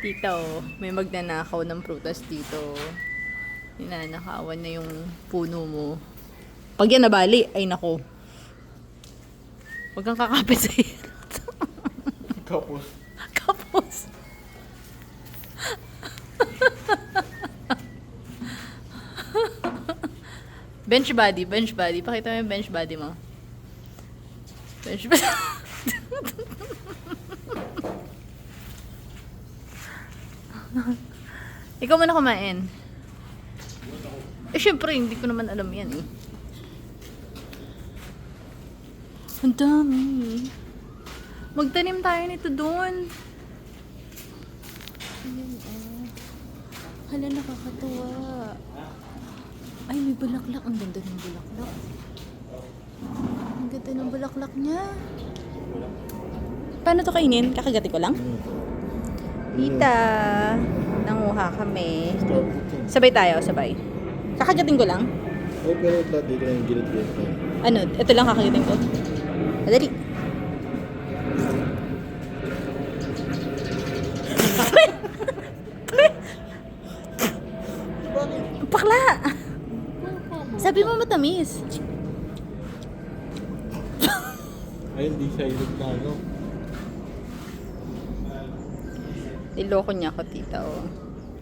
Tita, oh, may magnanakaw ng prutas dito. Ninanakawan na yung puno mo. Pag yan nabali, ay nako. Huwag kang kakapit sa Tapos, Kapos. Bench body, bench body. Pakita mo yung bench body mo. Bench body. Ikaw muna kumain. Eh, syempre, hindi ko naman alam yan eh. Ang dami. Magtanim tayo nito doon. Ayan, oh. Hala, nakakatuwa. Ay, may bulaklak. Ang ganda ng bulaklak. Ang ganda ng bulaklak niya. Paano to kainin? Kakagatin ko lang? Tita, nanguha kami. Sabay tayo, sabay. Kakagatin ko lang? oh, pero lahat dito na yung gilid-gilid ko. Ano? Ito lang kakagatin ko? Madali. Pakla! Sabi mo matamis. Ay, hindi siya ilog na ano. Niloko niya ako, tita, oh.